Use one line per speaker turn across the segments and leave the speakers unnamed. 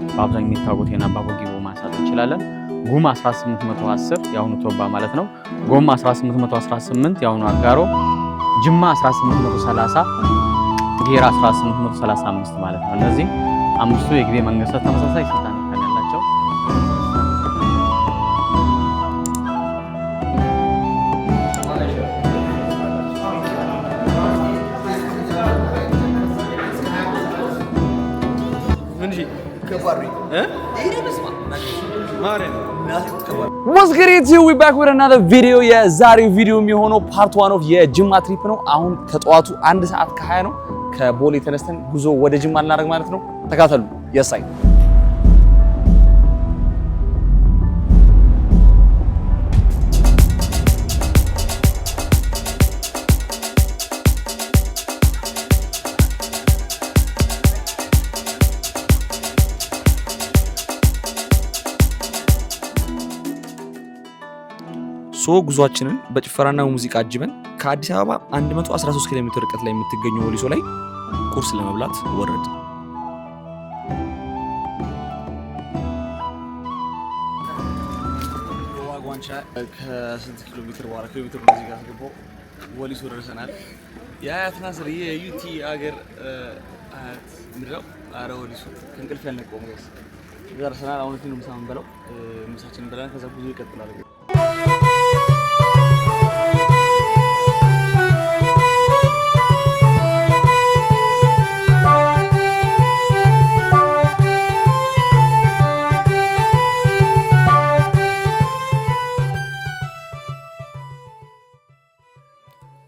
በአብዛኛው የሚታወቁት የናባቦ ጊቦ ማንሳት እንችላለን። ጉም 1810 የአሁኑ ቶባ ማለት ነው። ጎም 1818 የአሁኑ አጋሮ፣ ጅማ 1830፣ ጌራ 1835 ማለት ነው። እነዚህ አምስቱ የጊቤ መንግስታት ተመሳሳይ ስልጣን ያላቸው።
What's good YouTube? We back with another video. የዛሬው ቪዲዮ የሚሆነው ፓርት 1 ኦፍ የጅማ ትሪፕ ነው። አሁን ከጠዋቱ 1 ሰዓት ከ20 ነው። ከቦሌ ተነስተን ጉዞ ወደ ጅማ እናደርግ ማለት ነው። ተካተሉ። የሳይ ጉዟችንን በጭፈራና ሙዚቃ አጅበን ከአዲስ አበባ 113 ኪሎ ሜትር ርቀት ላይ የምትገኘው ወሊሶ ላይ ቁርስ ለመብላት ወረድ። ዋጓንቻ ከስንት ኪሎ ሜትር በኋላ ኪሎ ሜትር በዚህ ጋር ገቦ ወሊሶ ደርሰናል። የአያት ናስር የዩቲ አገር አያት ምድረው አረ ወሊሶ ከእንቅልፍ ያልነቀውም ጋይስ ደርሰናል። አሁን ነው ምሳ የምንበላው። ምሳችንን በላን። ከዛ ጉዞ ይቀጥላል።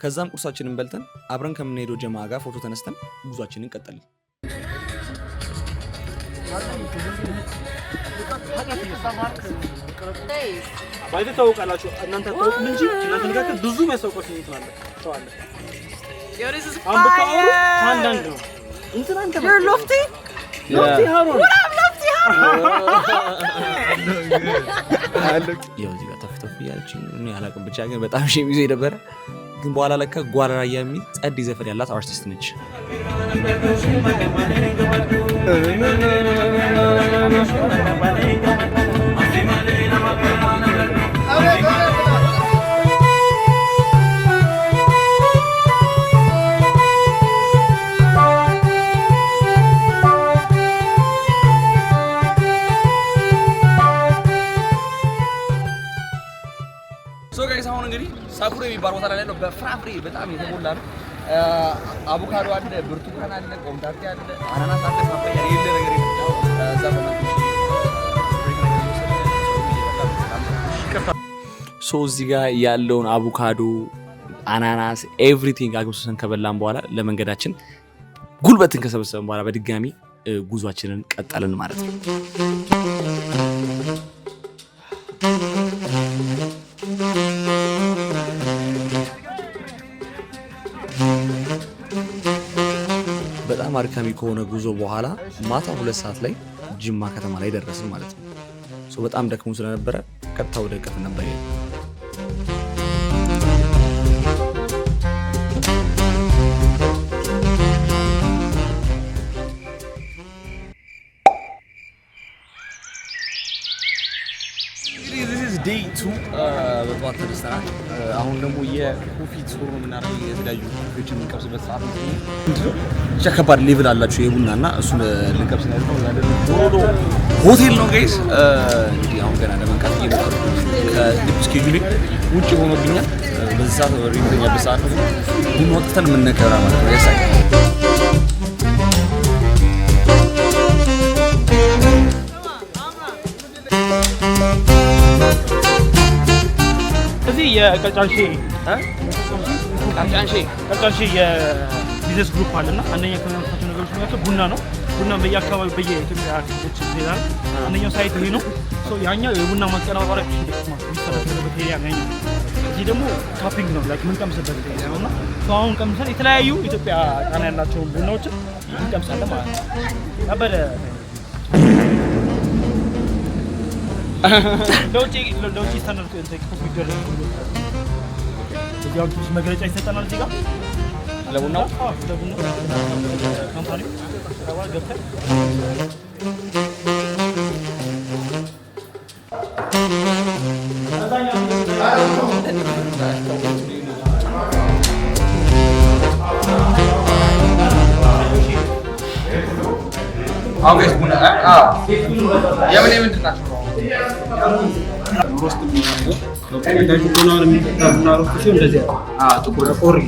ከዛም ቁርሳችንን በልተን አብረን ከምንሄደው ጀማ ጋር ፎቶ ተነስተን ጉዟችንን ቀጠልን። ባይተ ታውቃላችሁ እናንተ ታውቁም እንጂ እናንተ ንጋከ ብዙ መስዋዕቶች ይተዋል ተዋለ አምብታው ታንዳንግ ነው እንትን አንተ ሎፍቲ ሃሮን ያው እዚህ ጋር ተፍተፍ ያልችኝ እኔ አላውቅም ብቻ ግን በጣም ሸሚዞ የነበረ ግን በኋላ ለካ ጓራራ የሚል ጸድ ዘፈን ያላት አርቲስት ነች። አሁን እንግዲህ ሳኩሬ የሚባል ቦታ ላይ ነው። በፍራፍሬ በጣም የተሞላ ነው። አቮካዶ አለ፣ ብርቱካን አለ፣ ቆምጣጤ አለ፣ አናናስ አለ፣ ፓፓያ የለ ነገር እዚህ ጋር ያለውን አቮካዶ፣ አናናስ ኤቭሪቲንግ አግብሰን ከበላን በኋላ ለመንገዳችን ጉልበትን ከሰበሰብን በኋላ በድጋሚ ጉዟችንን ቀጠልን ማለት ነው። በጣም አድካሚ ከሆነ ጉዞ በኋላ ማታ 2 ሰዓት ላይ ጅማ ከተማ ላይ ደረስን ማለት ነው። በጣም ደክሞ ስለነበረ ቀጥታ ወደ ቀፍ ነበር። ዴይ 2 በጠዋት ተነስተናል። አሁን ደግሞ የኮፊ ጾም የምናደርገው የተለያዩ ኮፊዎችን የምንቀብስበት ሰዓት ነው። ብቻ ከባድ ሌቭል አላቸው የቡናና እሱን ልንቀብስ ነው ያለው ሆቴል ነው ጋይስ። እንግዲህ አሁን ገና ለመንቃት እየሞከርኩ ከስሊፕ ስኬጁሌ ውጭ ሆኖብኛል። በዚህ ሰዓት ወሬኛ በሰዓት ነው ቡና ወጥተን የምንነከራ ማለት ነው። ያሳይ
የቀጫንሼ የቢዝነስ ግሩፕ አለና አንደኛ ከሚያመጣቸው ነገሮች መካከል ቡና ነው። ቡና በየአካባቢው በየኢትዮጵያ ክልሎች ይላል። አንደኛው ሳይት ይሄ ነው። ያኛው የቡና ማቀነባበሪያ የሚሰራበት ኤሪያ ነው። እዚህ ደግሞ ካፒንግ ነው ላይክ የምንቀምስበት ኤሪያ ነውና አሁን ቀምሰን የተለያዩ ኢትዮጵያ ቃና ያላቸውን ቡናዎችን እንቀምሳለን ማለት ነው። ያበደ ለውጭ ስታንዳርድ ኮፒ ይደረግ እዚያው መግለጫ ይሰጠናል። እዚህ ጋር
ለቡናው
ካምፓኒ ገብተን
ኦኬ ቡና የምን ምንድን ናቸው?
ሮስት ነው ከታች ቡናውን የሚጠጣውና ሮስት ሲሆን እንደዚህ ጥቁር ቆሪ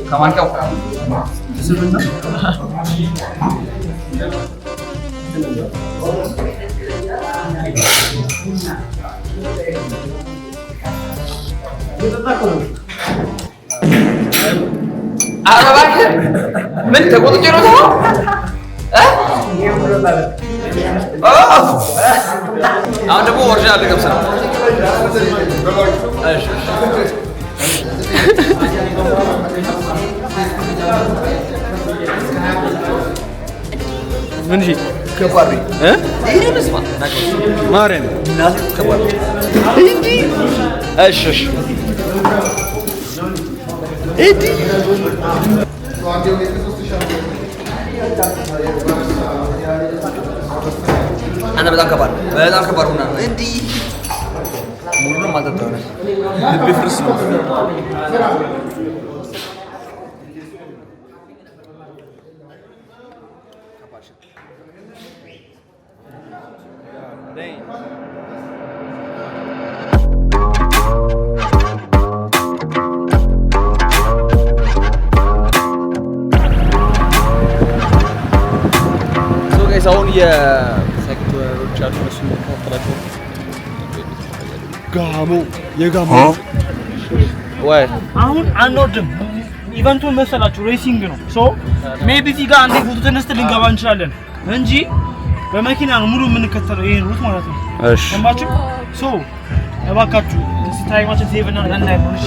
ከማንኪያው ምን ተቆጥቼ ነው ተው አሁን ደግሞ ኦሪጂናል ልገብስ ነው። እሺ ምን እሺ ከባሪ ይሄ መስማ ማረን ናስ ከባሪ እንዲ እሺ እሺ እንዲ أنا بدأ كبار هنا عندي مولنا ما تدرون بيفرسوا አሁን የሴክተሮች አሉ እሱ ተከታተላችሁ የጋሞ ወይ አሁን አንወርድም። ኢቨንቱን መሰላችሁ ሬሲንግ ነው። ሶ ሜቢ እዚህ ጋር አንዴ ፎቶ ተነስተን ልንገባ እንችላለን እንጂ በመኪና ነው ሙሉ የምንከተለው ይሄን ሩት ማለት ነው። እሺ ሰማችሁ? ሶ እባካችሁ እስቲ ታይማችን ሴቭ እና እናይሆን። እሺ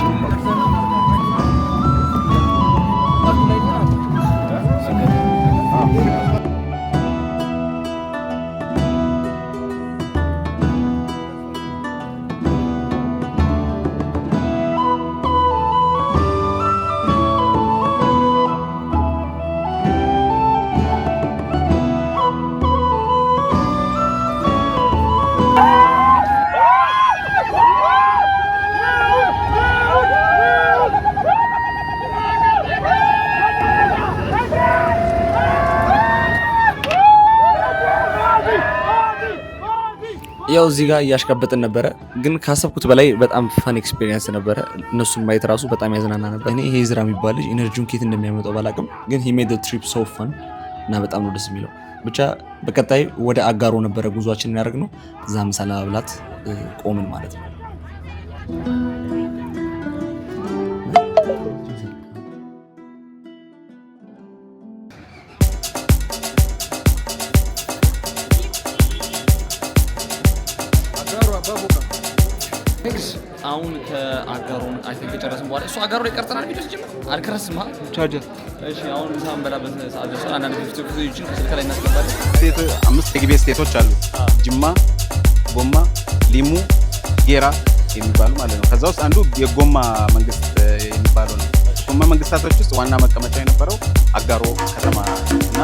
ያው እዚህ ጋር እያሽቀበጥን ነበረ፣ ግን ካሰብኩት በላይ በጣም ፈን ኤክስፒሪየንስ ነበረ። እነሱን ማየት ራሱ በጣም ያዝናና ነበር። እኔ ይሄ ዝራ የሚባል ልጅ ኢነርጂውን ኬት እንደሚያመጣው ባላቅም፣ ግን he made the trip so fun እና በጣም ነው ደስ የሚለው። ብቻ በቀጣይ ወደ አጋሮ ነበረ ጉዟችንን ያደረግነው። እዛ ምሳ ለመብላት ቆምን ማለት ነው። አሁን ከአጋሮን አይተን ከጨረስን በኋላ እሱ አጋሮ ላይ ቀርተናል። ቪዲዮ ሲጀምር አልከረስም ቻርጀር። እሺ አሁን ምሳ እንበላበት ሰዓት ደርሷል። አንዳንድ ቪዲዮዎችን ስልክ ላይ እናስገባለን።
ስቴት 5 የግቤ ስቴቶች አሉ። ጅማ፣ ጎማ፣ ሊሙ፣ ጌራ የሚባሉ ማለት ነው። ከዛ ውስጥ አንዱ የጎማ መንግስት የሚባለው ነው። ጎማ መንግስታቶች ውስጥ ዋና መቀመጫ የነበረው አጋሮ ከተማ እና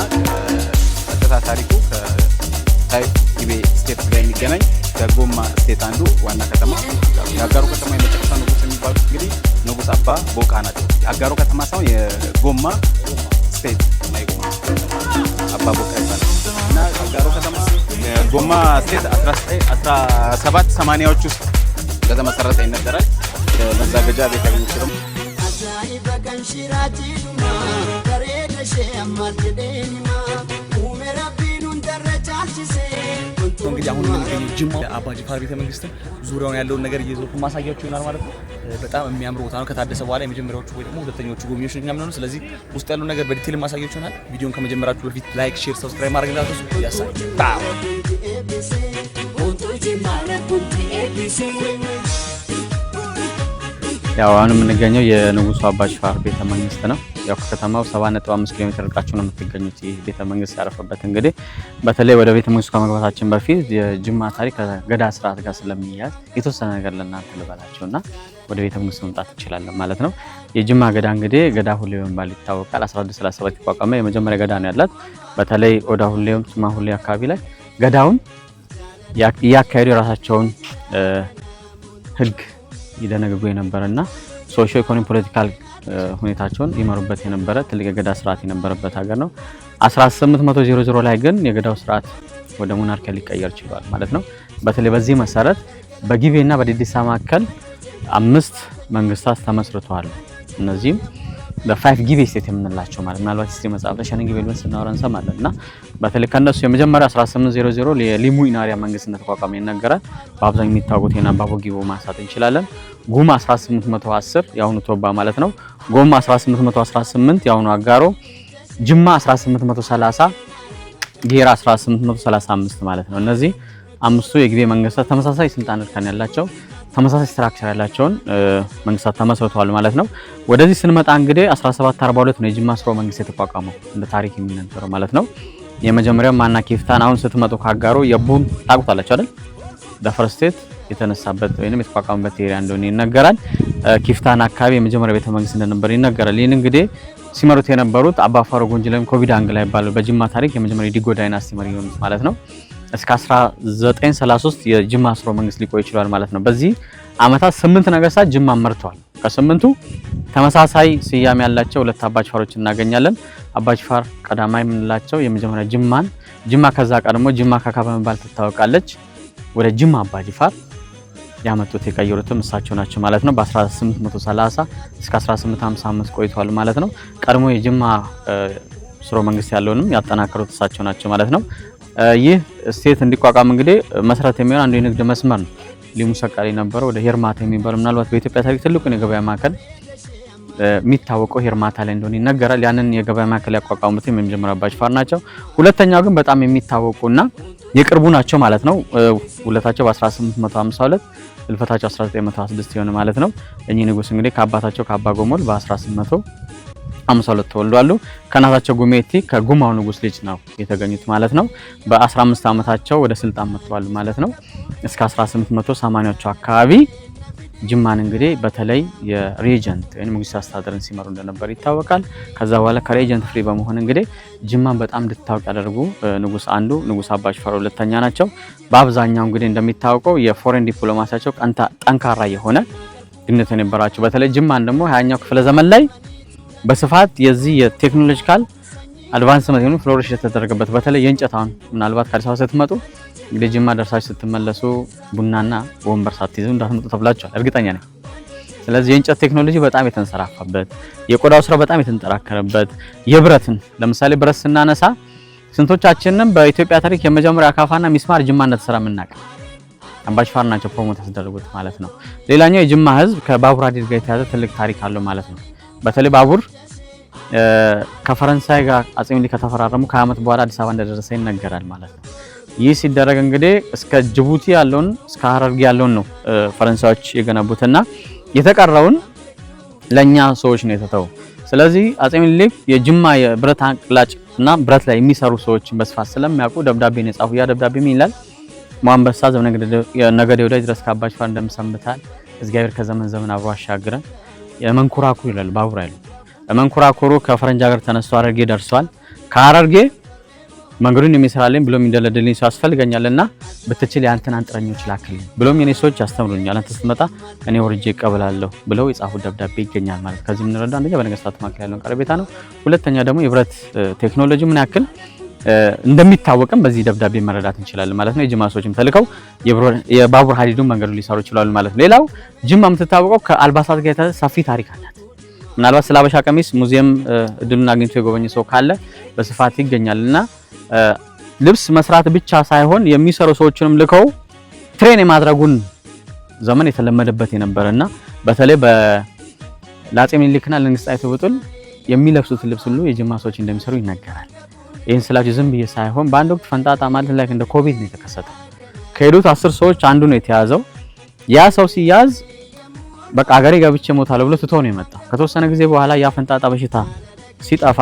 ቀጥታ ታሪኩ ከግቤ ስቴት ጋር የሚገናኝ ከጎማ ስቴት አንዱ ዋና ከተማ የአጋሮ ከተማ የመጨረሻ ንጉስ የሚባሉት እንግዲህ ንጉስ አባ ቦቃ ናቸው። የአጋሮ ከተማ ሳይሆን የጎማ ስቴት ማይጎማ አባ ቦቃ ይባላል እና አጋሮ ከተማ የጎማ ስቴት 1780ዎች ውስጥ እንደተመሰረተ ይነገራል። መዛገጃ ቤተ መንግስት እንግዲህ አሁን የምንገኘው ጅማ አባ ጅፋር ቤተ መንግስት ዙሪያውን ያለውን ነገር እየዞርኩ ማሳያችሁ ይሆናል ማለት ነው። በጣም የሚያምር ቦታ ነው። ከታደሰ በኋላ የመጀመሪያዎቹ ወይ ደግሞ ሁለተኞቹ ጎብኚዎች እኛም ነው። ስለዚህ ውስጥ ያለው ነገር በዲቴል ማሳያችሁ ይሆናል። ቪዲዮን ከመጀመራችሁ በፊት ላይክ፣ ሼር፣ ሰብስክራይብ ማድረግ እንዳትረሱ።
ያው አሁን የምንገኘው የንጉሱ አባ ጅፋር ቤተ መንግስት ነው። ያው ከከተማው 7.5 ኪሎ ሜትር ርቃችሁ ነው የምትገኙት። ይህ ቤተ መንግስት ያረፈበት እንግዲህ በተለይ ወደ ቤተ መንግስቱ ከመግባታችን በፊት የጅማ ታሪክ ከገዳ ስርዓት ጋር ስለሚያዝ የተወሰነ ነገር ለእናንተ ልበላችሁና ወደ ቤተ መንግስቱ መምጣት እንችላለን ማለት ነው። የጅማ ገዳ እንግዲህ ገዳ ሁሌ በመባል ይታወቃል። 1137 የተቋቋመ የመጀመሪያ ገዳ ነው ያላት። በተለይ ወዳ ሁሌም ጅማ ሁሌ አካባቢ ላይ ገዳውን እያካሄዱ የራሳቸውን ህግ ይደነግጉ የነበረና ሶሺዮ ኢኮኖሚ ፖለቲካል ሁኔታቸውን ይመሩበት የነበረ ትልቅ የገዳ ስርዓት የነበረበት ሀገር ነው። 1800 ላይ ግን የገዳው ስርዓት ወደ ሞናርኪያ ሊቀየር ችሏል ማለት ነው። በተለይ በዚህ መሰረት በጊቤና በዲዲሳ መካከል 5 መንግስታት ተመስርተዋል። እነዚህም በ5 ጊቤ ስቴት የምንላቸው ማለት ምናልባት እስቲ መጽሐፍ ላይ ሸነን ጊቤ ብለን ስናወራ እንሰማለን እና በተለይ ከነሱ የመጀመሪያው 1800 የሊሙ ኢናሪያ መንግስት እንደተቋቋመ ይነገራል። በአብዛኛው የሚታወቁት የናባቦ ጊቦ ማንሳት እንችላለን። ጉማ 1810 የአሁኑ ቶባ ማለት ነው። ጎማ 1818 የአሁኑ አጋሮ፣ ጅማ 1830፣ ጌራ 1835 ማለት ነው። እነዚህ 5ቱ የጊቤ መንግስታት ተመሳሳይ ስልጣን እርከን ያላቸው ተመሳሳይ ስትራክቸር ያላቸውን መንግስታት ተመስርተዋል ማለት ነው። ወደዚህ ስንመጣ እንግዲህ 1742 ነው የጅማ ስርወ መንግስት የተቋቋመው እንደ ታሪክ የሚነገረው ማለት ነው። የመጀመሪያው ማና ኪፍታን አሁን ስትመጡ ካጋሮ የቡን ታውቁታላችሁ አይደል? በፈርስት ስቴት የተነሳበት ወይንም የተቋቋመበት ኤሪያ እንደሆነ ይነገራል። ኪፍታን አካባቢ የመጀመሪያው ቤተ መንግስት እንደነበር ይነገራል። ይህን እንግዲህ ሲመሩት የነበሩት አባ ፋሮ ጎንጅለም ኮቢዳንግላ ይባላሉ። በጅማ ታሪክ የመጀመሪያው ዲጎ ዳይናስቲ መሪ የሆኑት ማለት ነው። እስከ 1933 የጅማ ስርወ መንግስት ሊቆይ ይችላል ማለት ነው። በዚህ አመታት 8 ነገስታት ጅማ መርተዋል። ከ8ቱ ተመሳሳይ ስያሜ ያላቸው 2 አባጅፋሮች እናገኛለን። አባጅፋር ቀዳማይ የምንላቸው የመጀመሪያ ጅማ ከዛ ቀድሞ ጅማ ካካ በመባል ትታወቃለች። ወደ ጅማ አባጅፋር ያመጡት የቀየሩትም እሳቸው ናቸው ማለት ነው። በ1830 እስከ 1855 ቆይተዋል ማለት ነው። ቀድሞ የጅማ ስርወ መንግስት ያለውንም ያጠናከሩት እሳቸው ናቸው ማለት ነው። ይህ ስቴት እንዲቋቋም እንግዲህ መሰረት የሚሆን አንዱ የንግድ መስመር ነው። ሊሙ ሰቃሊ ነበረው ወደ ሄርማታ የሚባለው ምናልባት በኢትዮጵያ ታሪክ ትልቁን የገበያ ማዕከል የሚታወቀው ሄርማታ ላይ እንደሆነ ይነገራል። ያንን የገበያ ማዕከል ያቋቋሙት የመጀመሪያው አባጅፋር ናቸው። ሁለተኛው ግን በጣም የሚታወቁና የቅርቡ ናቸው ማለት ነው። ሁለታቸው በ1852 ህልፈታቸው 1926 የሆነ ማለት ነው። እኚህ ንጉስ እንግዲህ ከአባታቸው ከአባ ጎሞል በ1852 ተወልደዋል። ከናታቸው ጉሜቲ ከጉማው ንጉስ ልጅ ነው የተገኙት ማለት ነው። በ15 አመታቸው ወደ ስልጣን መጥተዋል ማለት ነው። እስከ 1880ዎቹ አካባቢ ጅማን እንግዲህ በተለይ የሬጀንት ወይም ንጉስ አስተዳደርን ሲመሩ እንደነበር ይታወቃል። ከዛ በኋላ ከሬጀንት ፍሪ በመሆን እንግዲህ ጅማን በጣም እንድታወቅ ያደርጉ ንጉስ አንዱ ንጉስ አባጅፋር ሁለተኛ ናቸው። በአብዛኛው እንግዲህ እንደሚታወቀው የፎሬን ዲፕሎማሲያቸው ጠንካራ የሆነ ግንኙነት የነበራቸው በተለይ ጅማን ደግሞ 20ኛው ክፍለ ዘመን ላይ በስፋት የዚህ የቴክኖሎጂካል አድቫንስመንት የሆኑ ፍሎሪሽ የተደረገበት በተለይ የእንጨት አሁን ምናልባት ከአዲስ አበባ ስትመጡ እንግዲህ ጅማ ደርሳችሁ ስትመለሱ ቡናና ወንበር ሳትይዙ እንዳትመጡ ተብላችኋል፣ እርግጠኛ ነኝ። ስለዚህ የእንጨት ቴክኖሎጂ በጣም የተንሰራፋበት፣ የቆዳው ስራ በጣም የተንጠራከረበት፣ የብረትን ለምሳሌ ብረት ስናነሳ ስንቶቻችንም በኢትዮጵያ ታሪክ የመጀመሪያ አካፋና ሚስማር ጅማ እንደተሰራ የምናውቅ አባጅፋር ናቸው ፕሮሞት ያስደረጉት ማለት ነው። ሌላኛው የጅማ ህዝብ ከባቡር ሀዲድ ጋር የተያዘ ትልቅ ታሪክ አለው ማለት ነው። በተለይ ባቡር ከፈረንሳይ ጋር አጼ ምኒልክ ከተፈራረሙ ከዓመት በኋላ አዲስ አበባ እንደደረሰ ይነገራል ማለት ነው። ይህ ሲደረግ እንግዲህ እስከ ጅቡቲ ያለውን እስከ ሀረርጌ ያለውን ነው ፈረንሳዮች የገነቡትና የተቀረውን ለኛ ሰዎች ነው የተተው። ስለዚህ አጼ ምኒልክ የጅማ የብረት አቅላጭ እና ብረት ላይ የሚሰሩ ሰዎችን በስፋት ስለሚያውቁ ደብዳቤ ነው የጻፉ። ያ ደብዳቤ ምን ይላል? ሟንበሳ ነገደ ወዳጅ ድረስ ከአባጅፋር እንደምሰንብታል እግዚአብሔር ከዘመን ዘመን አብሮ አሻግረን የመንኩራኩር ይላል ባቡር አይደል። መንኩራኩሩ ከፈረንጅ ሀገር ተነስቶ ሀረርጌ ደርሷል። ከሀረርጌ መንገዱን የሚሰራልኝ ብሎም እንደለደልኝ ሰው ያስፈልገኛልና ብትችል ያንተን አንጥረኞች ላክልኝ ብሎም የኔ ሰዎች ያስተምሩኛል፣ አንተ ስትመጣ እኔ ወርጄ እቀበላለሁ ብለው የጻፉት ደብዳቤ ይገኛል ማለት። ከዚህ የምንረዳ አንደኛ በነገስታት መካከል ያለውን ቀረቤታ ነው። ሁለተኛ ደግሞ የብረት ቴክኖሎጂ ምን ያክል እንደሚታወቅም በዚህ ደብዳቤ መረዳት እንችላለን ማለት ነው። የጅማ ሰዎችም ተልከው የባቡር ሀዲዱን መንገዱ ሊሰሩ ይችላሉ ማለት ነው። ሌላው ጅማ የምትታወቀው ከአልባሳት ጋር የተያዘ ሰፊ ታሪክ አላት። ምናልባት ስለ ሀበሻ ቀሚስ ሙዚየም እድሉን አግኝቶ የጎበኘ ሰው ካለ በስፋት ይገኛልና ልብስ መስራት ብቻ ሳይሆን የሚሰሩ ሰዎችንም ልከው ትሬን የማድረጉን ዘመን የተለመደበት የነበረና በተለይ በአፄ ምኒልክና ለንግስት ጣይቱ ብጡል የሚለብሱት ልብስ ሁሉ የጅማ ሰዎች እንደሚሰሩ ይነገራል። ይህን ስላችሁ ዝም ብዬ ሳይሆን በአንድ ወቅት ፈንጣጣ ማለት ላይ እንደ ኮቪድ ነው የተከሰተው። ከሄዱት 10 ሰዎች አንዱ ነው የተያዘው። ያ ሰው ሲያዝ በቃ ሀገሬ ገብቼ እሞታለሁ ብሎ ትቶ ነው የመጣው። ከተወሰነ ጊዜ በኋላ ያ ፈንጣጣ በሽታ ሲጠፋ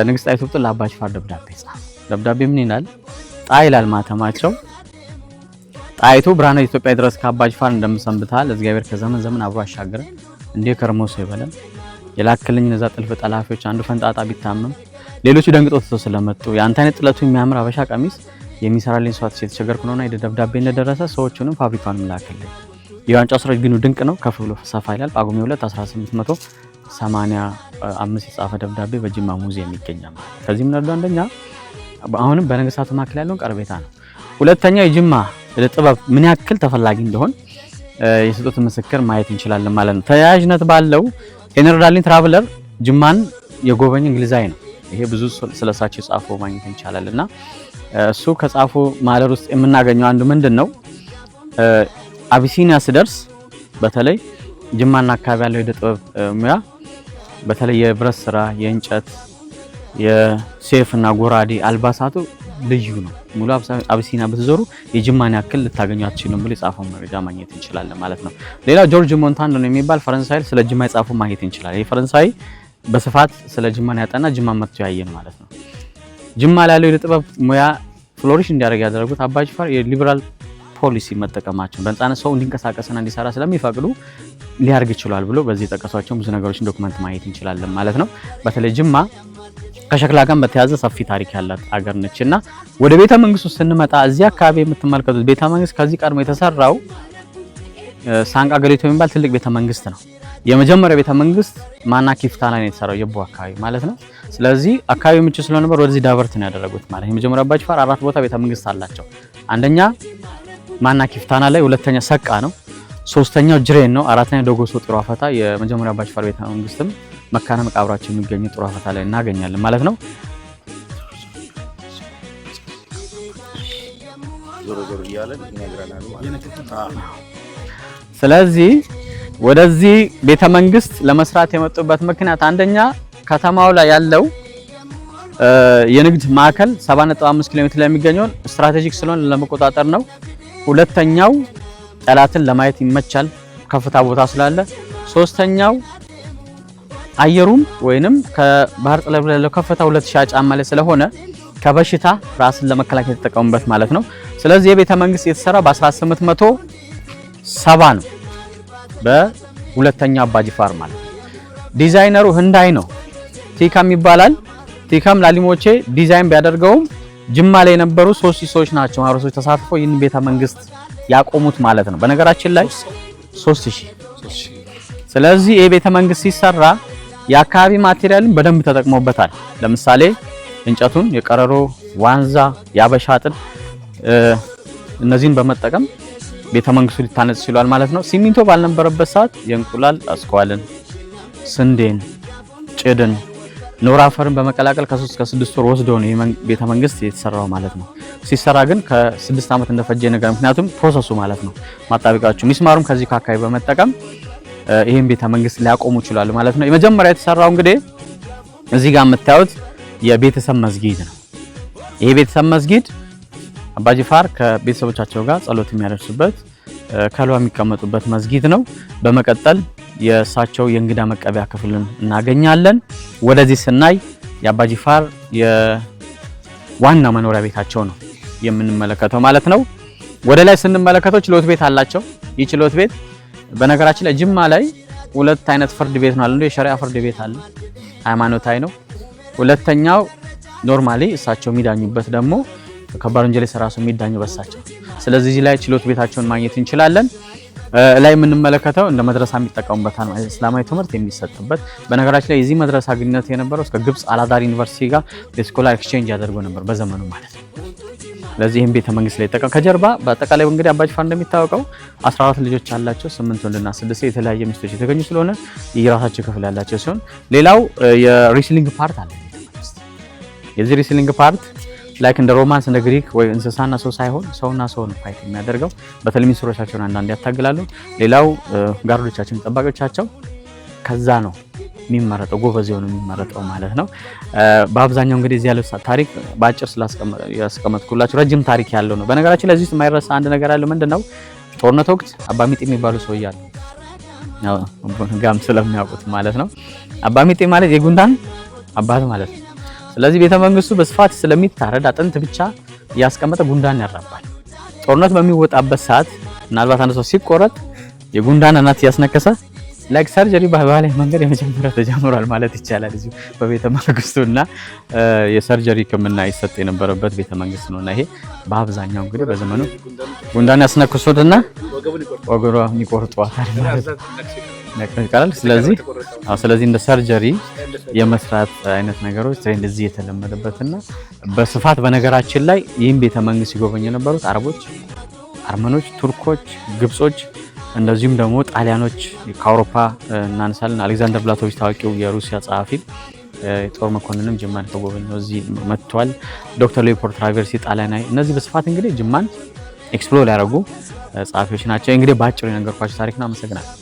ንግስት ጣይቱ ብጡል ለአባጅፋር ደብዳቤ ጻፈ። ደብዳቤ ምን ይላል? ጣይ ይላል ማተማቸው። ጣይቱ ብርሃነ ኢትዮጵያ ድረስ ከአባጅፋር እንደምሰንብታል እግዚአብሔር ከዘመን ዘመን አብሮ አሻገረ እንዴ ከርሞ ሰው ይበለም። የላክልኝ እነዛ ጥልፍ ጠላፊዎች አንዱ ፈንጣጣ ቢታመም ሌሎቹ ደንግጦ ተሰው ስለመጡ ያንተ አይነት ጥለቱ የሚያምር ሀበሻ ቀሚስ የሚሰራልኝ ሰው የተቸገርኩ ነውና ደብዳቤ እንደደረሰ ሰዎቹንም ፋብሪካውንም ላክልኝ። የዋንጫው ስርጭት ግን ድንቅ ነው። ከፍ ብሎ ሰፋ ይላል። ጳጉሜ 2 1885 የጻፈ ደብዳቤ በጅማ ሙዚየም ይገኛል። ከዚህም ነው አንደኛ አሁንም በነገስታቱ መካከል ያለውን ቀርቤታ ነው። ሁለተኛ የጅማ እደ ጥበብ ምን ያክል ተፈላጊ እንደሆነ የሰጡት ምስክር ማየት እንችላለን ማለት ነው። ተያያዥነት ባለው ሄንሪ ዳርሊን ትራቨለር ጅማን የጎበኘ እንግሊዛዊ ነው። ይሄ ብዙ ስለሳቸው ጻፈው ማግኘት እንችላለንና እሱ ከጻፉ ማለር ውስጥ የምናገኘው አንዱ ምንድነው አቢሲኒያ ስደርስ በተለይ ጅማና አካባቢ ያለው የእደ ጥበብ ሙያ በተለይ የብረት ስራ፣ የእንጨት፣ የሴፍና ጎራዴ አልባሳቱ ልዩ ነው። ሙሉ አቢሲኒያ በተዞሩ የጅማን ያክል ልታገኙ አትችሉም ብሎ የጻፈው መረጃ ማግኘት እንችላለን ማለት ነው። ሌላው ጆርጅ ሞንታንዶ ነው የሚባል ፈረንሳይ ስለ ጅማ የጻፈው ማግኘት እንችላለን። ይሄ ፈረንሳይ በስፋት ስለ ጅማን ያጠና ጅማን መጥቶ ያየን ማለት ነው። ጅማ ላይ ያለው የእደ ጥበብ ሙያ ፍሎሪሽ እንዲያደርግ ያደረጉት አባ ጅፋር የሊበራል ፖሊሲ መጠቀማቸው በነፃነት ሰው እንዲንቀሳቀስና እንዲሰራ ስለሚፈቅዱ ሊያርግ ይችላል ብሎ በዚህ ጠቀሷቸው ብዙ ነገሮችን ዶክመንት ማየት እንችላለን ማለት ነው። በተለይ ጅማ ከሸክላ ጋር በተያያዘ ሰፊ ታሪክ ያላት አገር ነችና ወደ ቤተ መንግስቱ ስንመጣ እዚህ አካባቢ የምትመለከቱት ቤተ መንግስት ከዚህ ቀድሞ የተሰራው ሳንቃ ገሪቶ የሚባል ትልቅ ቤተ መንግስት ነው። የመጀመሪያው ቤተ መንግስት ማና ኪፍታና ነው የተሰራው የቦ አካባቢ ማለት ነው። ስለዚህ አካባቢ ምቹ ስለነበር ወደዚህ ዳቨርት ነው ያደረጉት ማለት ነው። የመጀመሪያው አባ ጅፋር 4 ቦታ ቤተ መንግስት አላቸው። አንደኛ ማና ኪፍታና ላይ፣ ሁለተኛ ሰቃ ነው፣ ሶስተኛው ጅሬን ነው፣ አራተኛው ዶጎሶ ጥሩ አፈታ። የመጀመሪያው አባ ጅፋር ቤተ መንግስትም መካነ መቃብራቸው የሚገኙ ጥሩ አፈታ ላይ እናገኛለን ማለት ነው። ስለዚህ ወደዚህ ቤተ መንግስት ለመስራት የመጡበት ምክንያት አንደኛ ከተማው ላይ ያለው የንግድ ማዕከል 7.5 ኪሎ ሜትር ላይ የሚገኘውን ስትራቴጂክ ስለሆነ ለመቆጣጠር ነው። ሁለተኛው ጠላትን ለማየት ይመቻል ከፍታ ቦታ ስላለ። ሶስተኛው አየሩም ወይንም ከባህር ጠለል ያለው ከፍታ 2000 ጫማ ላይ ስለሆነ ከበሽታ ራስን ለመከላከል የተጠቀሙበት ማለት ነው። ስለዚህ የቤተ መንግስት የተሰራ በ1870 ነው በሁለተኛው አባ ጅፋር ማለት ነው። ዲዛይነሩ ህንዳይ ነው፣ ቲካም ይባላል። ቲካም ላሊሞቼ ዲዛይን ቢያደርገውም ጅማ ላይ የነበሩ 3000 ሰዎች ናቸው ማህበረሰቦች ተሳትፈው ይህን ቤተ መንግስት ያቆሙት ማለት ነው። በነገራችን ላይ 3000። ስለዚህ ይሄ ቤተ መንግስት ሲሰራ የአካባቢ ማቴሪያልን በደንብ ተጠቅሞበታል። ለምሳሌ እንጨቱን፣ የቀረሮ ዋንዛ፣ ያበሻ ጥድ እነዚህን በመጠቀም ቤተ መንግስቱ ሊታነጽ ይችላል ማለት ነው። ሲሚንቶ ባልነበረበት ሰዓት የእንቁላል አስኳልን፣ ስንዴን፣ ጭድን፣ ኖራ አፈርን በመቀላቀል ከ3 እስከ 6 ወር ወስዶ ነው ቤተ መንግስት የተሰራው ማለት ነው። ሲሰራ ግን ከ6 ዓመት እንደፈጀ ነገር ምክንያቱም ፕሮሰሱ ማለት ነው። ማጣበቂያዎቹ ሚስማሩም ከዚህ ካካይ በመጠቀም ይሄን ቤተ መንግስት ሊያቆሙ ይችላል ማለት ነው። የመጀመሪያ የተሰራው እንግዲህ እዚህ ጋር የምታዩት የቤተሰብ መስጊድ ነው። ይሄ ቤተሰብ መስጊድ አባ ጅፋር ከቤተሰቦቻቸው ጋር ጸሎት የሚያደርሱበት ከልዋ የሚቀመጡበት መስጊድ ነው። በመቀጠል የእሳቸው የእንግዳ መቀበያ ክፍልን እናገኛለን። ወደዚህ ስናይ የአባ ጅፋር የዋና መኖሪያ ቤታቸው ነው የምንመለከተው ማለት ነው። ወደ ላይ ስንመለከተው ችሎት ቤት አላቸው። ይህ ችሎት ቤት በነገራችን ላይ ጅማ ላይ 2 አይነት ፍርድ ቤት ነው አለ። የሸሪዓ ፍርድ ቤት አለ፣ ሃይማኖታዊ ነው። ሁለተኛው ኖርማሊ እሳቸው የሚዳኙበት ደግሞ ከባድ ወንጀል የሰራ ሰው የሚዳኙ በሳቸው። ስለዚህ እዚህ ላይ ችሎት ቤታቸውን ማግኘት እንችላለን። ላይ የምንመለከተው እንደ መድረሳ የሚጠቀሙበት ነው፣ እስላማዊ ትምህርት የሚሰጥበት። በነገራችን ላይ የዚህ መድረሳ ግንኙነት የነበረው እስከ ግብጽ አላዳር ዩኒቨርሲቲ ጋር የስኮላር ኤክስቼንጅ ያደርጉ ነበር በዘመኑ ማለት ነው። ስለዚህ ይሄን ቤተ መንግስት ላይ ተጠቀም ከጀርባ በአጠቃላይ እንግዲህ አባ ጅፋር እንደሚታወቀው 14 ልጆች አላቸው። 8 ወንድና 6 የተለያየ ሚስቶች የተገኙ ስለሆነ የራሳቸው ክፍል ያላቸው ሲሆን ሌላው የሪስሊንግ ፓርት አለ። የዚህ ሪስሊንግ ፓርት ላይክ እንደ ሮማንስ እንደ ግሪክ ወይ እንስሳና ሰው ሳይሆን ሰውና ሰው ነው ፋይት የሚያደርገው። በተለይ ሚስሮቻቸውን አንዳንድ ያታግላሉ። ሌላው ጋርዶቻቸውን ጠባቂዎቻቸው ከዛ ነው የሚመረጠው፣ ጎበዝ የሆነ የሚመረጠው ማለት ነው። በአብዛኛው እንግዲህ እዚህ ያለው ታሪክ በአጭር ያስቀመጥኩላችሁ ረጅም ታሪክ ያለው ነው። በነገራችን ላይ እዚህ ውስጥ የማይረሳ አንድ ነገር አለ። ምንድነው? ጦርነት ወቅት አባሚጤ የሚባሉ ሰው እያሉ ጋም ስለሚያውቁት ማለት ነው። አባሚጤ ማለት የጉንዳን አባት ማለት ነው። ስለዚህ ቤተ መንግስቱ በስፋት ስለሚታረድ አጥንት ብቻ ያስቀመጠ ጉንዳን ያራባል። ጦርነት በሚወጣበት ሰዓት ምናልባት አንድ ሰው ሲቆረጥ የጉንዳን እናት ያስነከሰ ላይክ ሰርጀሪ በባህላዊ መንገድ የመጀመሪያ ተጀምሯል ማለት ይቻላል እዚሁ በቤተ መንግስቱና የሰርጀሪ ሕክምና ይሰጥ የነበረበት ቤተ መንግስት ነውና ይሄ በአብዛኛው እንግዲህ በዘመኑ ጉንዳን ያስነክሱትና ወገሯን ይቆርጧታል ማለት ነው። ስለዚህ እንደ ሰርጀሪ የመስራት አይነት ነገሮች ትሬንድ እዚህ የተለመደበትና በስፋት በነገራችን ላይ ይህም ቤተ መንግስት ሲጎበኙ የነበሩት አረቦች፣ አርመኖች፣ ቱርኮች፣ ግብጾች እንደዚሁም ደግሞ ጣሊያኖች ከአውሮፓ እናነሳለን። አሌክዛንደር ፕላቶቪች ታዋቂው የሩሲያ ጸሐፊ ጦር መኮንንም ጅማን ከጎበኘው እዚህ መጥቷል። ዶክተር ሌኦፖልድ ትራቨርሲ ጣሊያናዊ። እነዚህ በስፋት እንግዲህ ጅማን ኤክስፕሎር ያደረጉ ጸሐፊዎች ናቸው። እንግዲህ ባጭሩ የነገርኳችሁ ታሪክ ነው። አመሰግናለሁ።